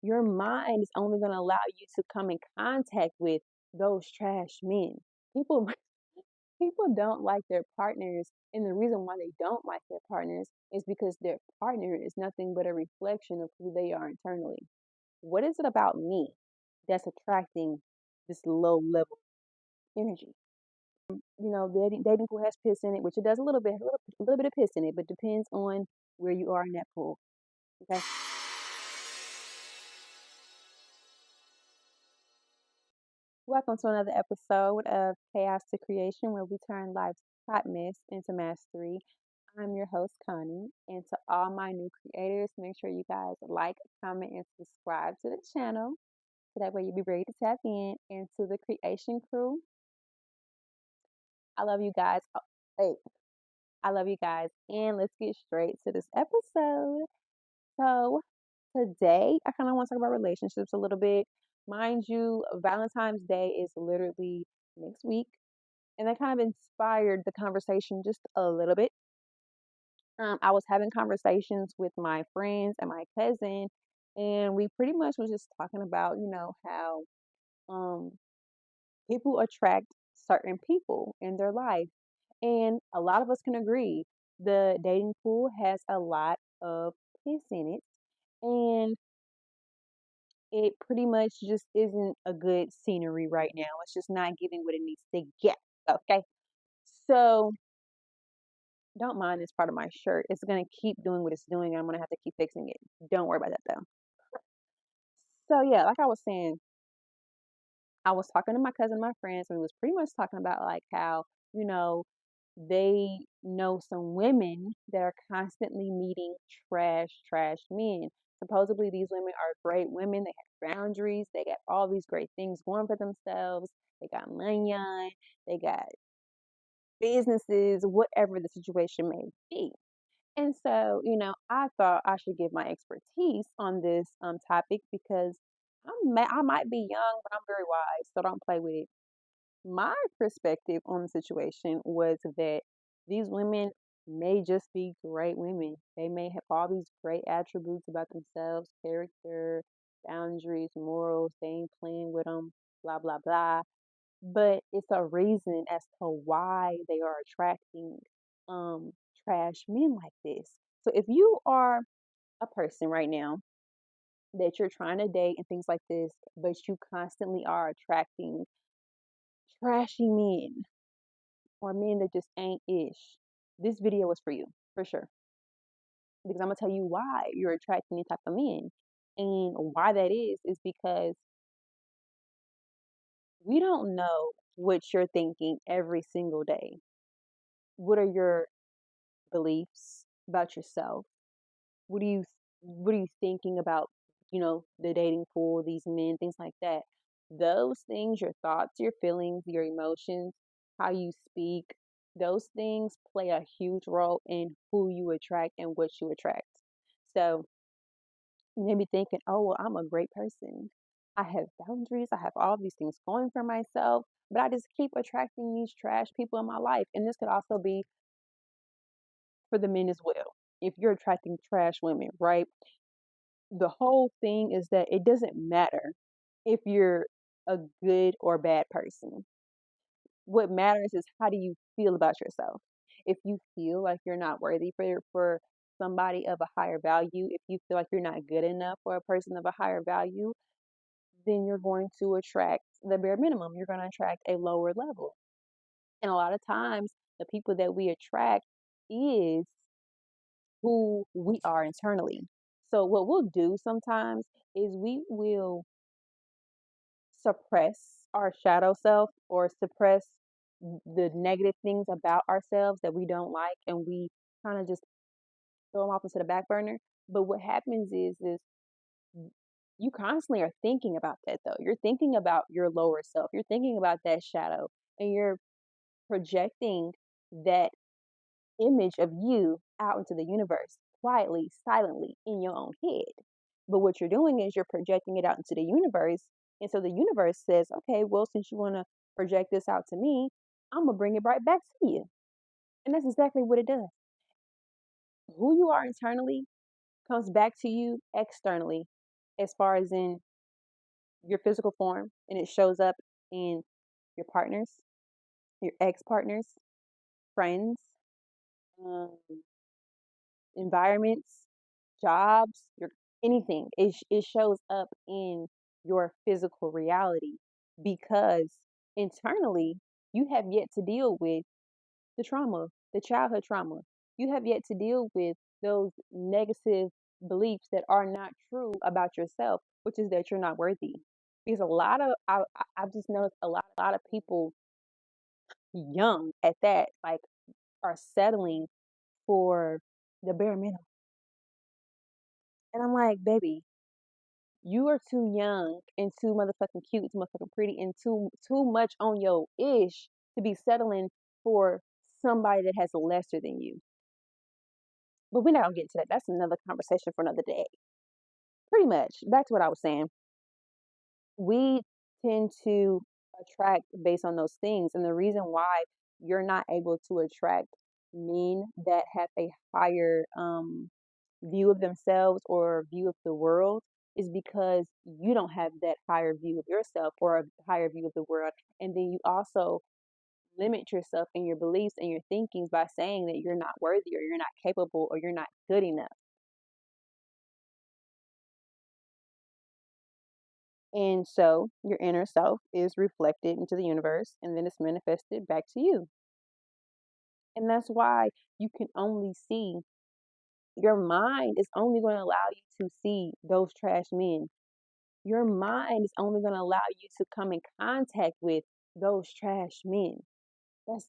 your mind is only going to allow you to come in contact with those trash men. People people don't like their partners, and the reason why they don't like their partners is because their partner is nothing but a reflection of who they are internally. What is it about me that's attracting this low level energy? Dating pool has piss in it, which it does a little bit of piss in it, but depends on where you are in that pool. Okay. Welcome to another episode of Chaos to Creation, where we turn life's hot mess into mastery. I'm your host, Connie, and to all my new creators, make sure you guys like, comment, and subscribe to the channel. So that way you'll be ready to tap in. And to the creation crew, I love you guys. Hey, I love you guys. And let's get straight to this episode. So, today, I kind of want to talk about relationships a little bit. Mind you, Valentine's Day is literally next week. And that kind of inspired the conversation just a little bit. I was having conversations with my friends and my cousin, and we pretty much was just talking about, how um, people attract certain people in their life. And a lot of us can agree the dating pool has a lot of piss in it. And it pretty much just isn't a good scenery right now. It's just not giving what it needs to get. Okay. So don't mind this part of my shirt. It's gonna keep doing what it's doing, and I'm gonna have to keep fixing it. Don't worry about that though. So yeah, like I was saying, I was talking to my cousin, my friends, and we was pretty much talking about like how, you know, they know some women that are constantly meeting trash men. Supposedly these women are great women. They have boundaries. They got all these great things going for themselves. They got money on. They got businesses, whatever the situation may be. And so, I thought I should give my expertise on this topic because I might be young, but I'm very wise, so don't play with it. My perspective on the situation was that these women may just be great women. They may have all these great attributes about themselves, character, boundaries, morals. They ain't playing with them, blah, blah, blah. But it's a reason as to why they are attracting um trash men like this. So if you are a person right now that you're trying to date and things like this, but you constantly are attracting trashy men or men that just ain't ish, this video is for you for sure. Because I'm gonna tell you why you're attracting these type of men. And why that is because we don't know what you're thinking every single day. What are your beliefs about yourself? What are you thinking about, the dating pool, these men, things like that? Those things, your thoughts, your feelings, your emotions, how you speak, those things play a huge role in who you attract and what you attract. So you may be thinking, oh, well, I'm a great person. I have boundaries. I have all these things going for myself, but I just keep attracting these trash people in my life. And this could also be for the men as well. If you're attracting trash women, right? The whole thing is that it doesn't matter if you're a good or bad person. What matters is how do you feel about yourself. If you feel like you're not worthy for somebody of a higher value, if you feel like you're not good enough for a person of a higher value, then you're going to attract the bare minimum. You're going to attract a lower level. And a lot of times, the people that we attract is who we are internally. So, what we'll do sometimes is we will suppress our shadow self or suppress the negative things about ourselves that we don't like, and we kind of just throw them off into the back burner. But what happens is you constantly are thinking about that though. You're thinking about your lower self. You're thinking about that shadow, and you're projecting that image of you out into the universe quietly, silently in your own head. But what you're doing is you're projecting it out into the universe. And so the universe says, okay, well, since you want to project this out to me, I'm going to bring it right back to you. And that's exactly what it does. Who you are internally comes back to you externally. as far as in your physical form, and it shows up in your partners, your ex partners, friends, um, environments, jobs, your anything. It shows up in your physical reality because internally you have yet to deal with the trauma, the childhood trauma. You have yet to deal with those negative beliefs that are not true about yourself, which is that you're not worthy. Because a lot of I've just noticed a lot of people young at that like are settling for the bare minimum. And I'm like, baby, you are too young and too motherfucking cute, too motherfucking pretty, and too much on your ish to be settling for somebody that has lesser than you. But we're not gonna get into that. That's another conversation for another day. Pretty much. Back to what I was saying. We tend to attract based on those things. And the reason why you're not able to attract men that have a higher view of themselves or view of the world is because you don't have that higher view of yourself or a higher view of the world. And then you also limit yourself in your beliefs and your thinkings by saying that you're not worthy or you're not capable or you're not good enough. And so your inner self is reflected into the universe and then it's manifested back to you. And that's why you can only see, your mind is only going to allow you to see those trash men. Your mind is only going to allow you to come in contact with those trash men. That's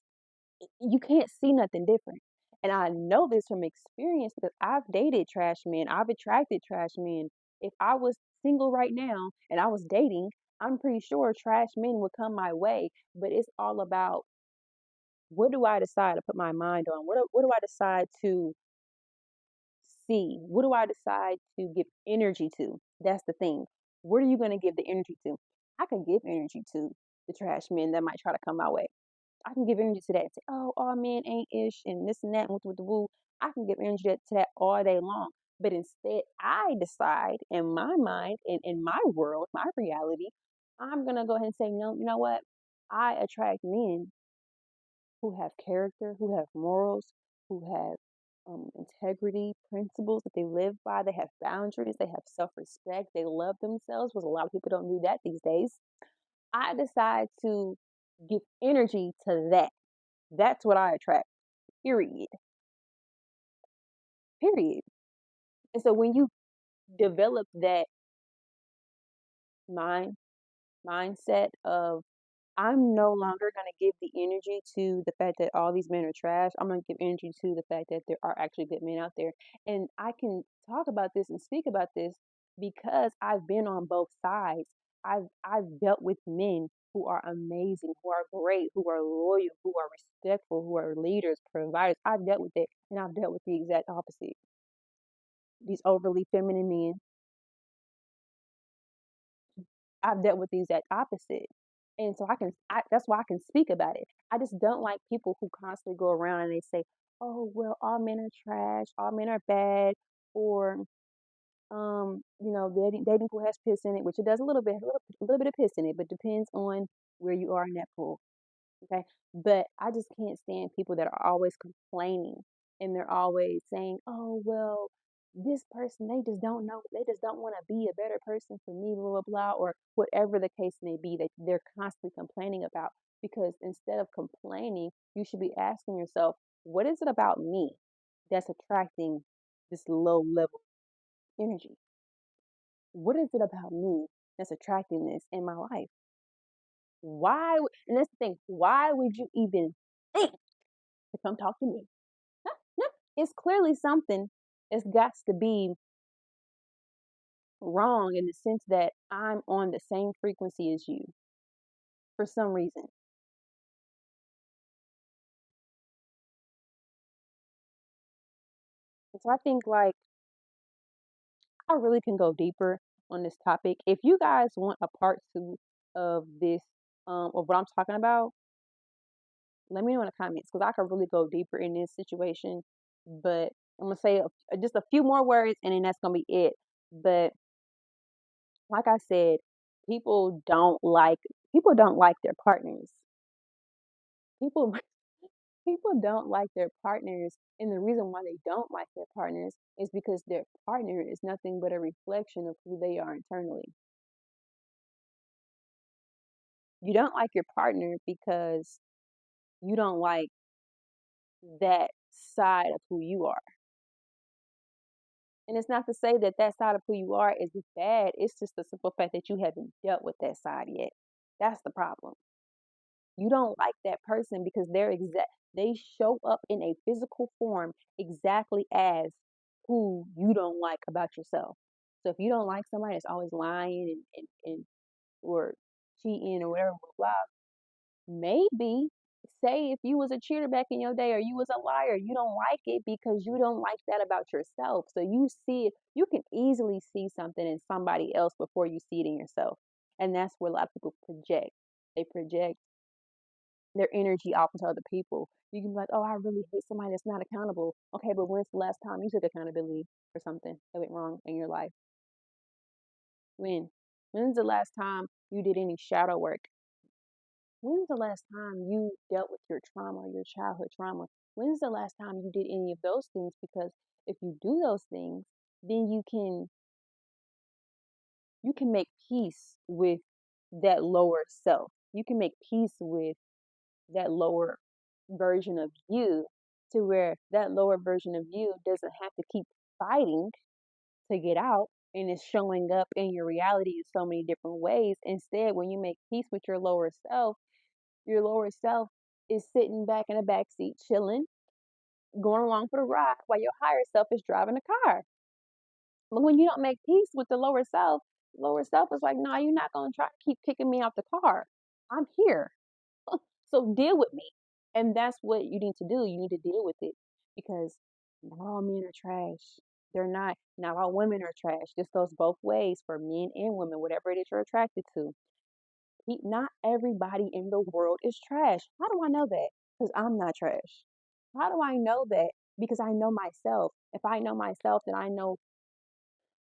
you can't see nothing different. And I know this from experience because I've dated trash men. I've attracted trash men. If I was single right now and I was dating, I'm pretty sure trash men would come my way. But it's all about what do I decide to put my mind on? What do I decide to see? What do I decide to give energy to? That's the thing. What are you going to give the energy to? I can give energy to the trash men that might try to come my way. I can give energy to that and say, oh, all men ain't ish and this and that and with the woo. I can give energy to that all day long. But instead, I decide in my mind and in my world, my reality, I'm going to go ahead and say, no, you know what? I attract men who have character, who have morals, who have integrity, principles that they live by. They have boundaries, they have self respect, they love themselves, because a lot of people don't do that these days. I decide to give energy to that. That's what I attract. Period. Period. And so when you develop that mind mindset of I'm no longer going to give the energy to the fact that all these men are trash. I'm going to give energy to the fact that there are actually good men out there. And I can talk about this and speak about this because I've been on both sides. I've dealt with men who are amazing, who are great, who are loyal, who are respectful, who are leaders, providers. I've dealt with it and I've dealt with the exact opposite. These overly feminine men. I've dealt with the exact opposite. And so that's why I can speak about it. I just don't like people who constantly go around and they say, oh, well, all men are trash, all men are bad, or, dating pool has piss in it, which it does a little bit of piss in it, but depends on where you are in that pool. Okay. But I just can't stand people that are always complaining and they're always saying, oh, well, this person, they just don't know. They just don't want to be a better person for me, blah, blah, blah, or whatever the case may be that they're constantly complaining about. Because instead of complaining, you should be asking yourself, what is it about me that's attracting this low level energy? What is it about me that's attracting this in my life? And that's the thing, why would you even think to come talk to me? Huh? No, it's clearly something that's got to be wrong in the sense that I'm on the same frequency as you for some reason. And so I think like I really can go deeper on this topic. If you guys want a part two of this, of what I'm talking about, let me know in the comments because I could really go deeper in this situation. But I'm gonna say just a few more words and then that's gonna be it. But Like I said, people don't like people don't like their partners. People people don't like their partners, and the reason why they don't like their partners is because their partner is nothing but a reflection of who they are internally. You don't like your partner because you don't like that side of who you are. And it's not to say that that side of who you are is bad. It's just the simple fact that you haven't dealt with that side yet. That's the problem. You don't like that person because they show up in a physical form exactly as who you don't like about yourself. So if you don't like somebody that's always lying and or cheating or whatever, blah, maybe say if you was a cheater back in your day or you was a liar, you don't like it because you don't like that about yourself. So you see it, you can easily see something in somebody else before you see it in yourself. And that's where a lot of people project. They project their energy off into other people. You can be like, oh, I really hate somebody that's not accountable. Okay, but when's the last time you took accountability for something that went wrong in your life? When? When's the last time you did any shadow work? When's the last time you dealt with your trauma, your childhood trauma? When's the last time you did any of those things? Because if you do those things, then you can make peace with that lower self. You can make peace with that lower version of you to where that lower version of you doesn't have to keep fighting to get out and it's showing up in your reality in so many different ways. Instead, when you make peace with your lower self is sitting back in the back seat, chilling, going along for the ride while your higher self is driving the car. But when you don't make peace with the lower self is like, no, you're not going to try to keep kicking me out the car. I'm here. So deal with me. And that's what you need to do. You need to deal with it because not all men are trash. They're not. Not all women are trash. This goes both ways for men and women, whatever it is you're attracted to. Not everybody in the world is trash. How do I know that? Because I'm not trash. How do I know that? Because I know myself. If I know myself, then I know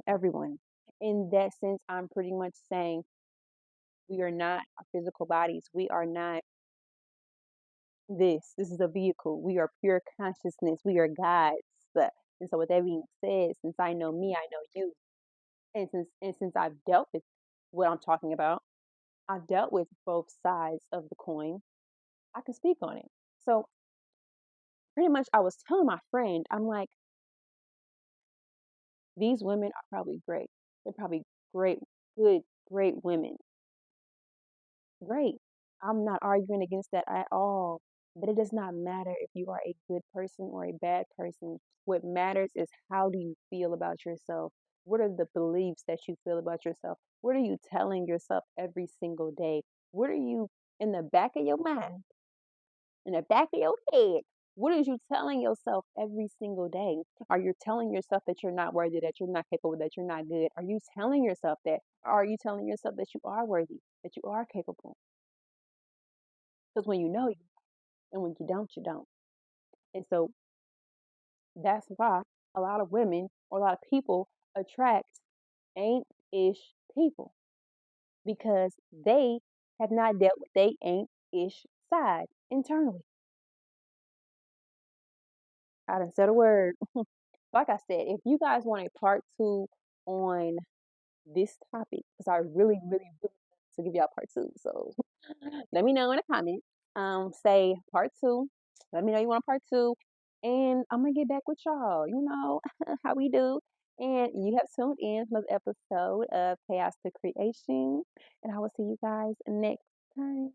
everyone. In that sense, I'm pretty much saying we are not our physical bodies. We are not this. This is a vehicle. We are pure consciousness. We are gods. And so with that being said, since I know me, I know you. And since I've dealt with what I'm talking about, I've dealt with both sides of the coin. I can speak on it. So pretty much I was telling my friend, I'm like, these women are probably great. They're probably great, good, great women. Great. I'm not arguing against that at all. But it does not matter if you are a good person or a bad person. What matters is how do you feel about yourself? What are the beliefs that you feel about yourself? What are you telling yourself every single day? What are you in the back of your mind, in the back of your head? What are you telling yourself every single day? Are you telling yourself that you're not worthy, that you're not capable, that you're not good? Are you telling yourself that? Or are you telling yourself that you are worthy, that you are capable? Because when you know you, and when you don't, you don't. And so that's why a lot of women or a lot of people attract ain't ish people because they have not dealt with they ain't ish side internally. I done said a word. Like I said, if you guys want a part two on this topic, because I really, really, really want to give y'all part two. So let me know in the comments. Say part two. Let me know you want a part two. And I'm gonna get back with y'all. You know how we do. And you have tuned in to another episode of Chaos to Creation. And I will see you guys next time.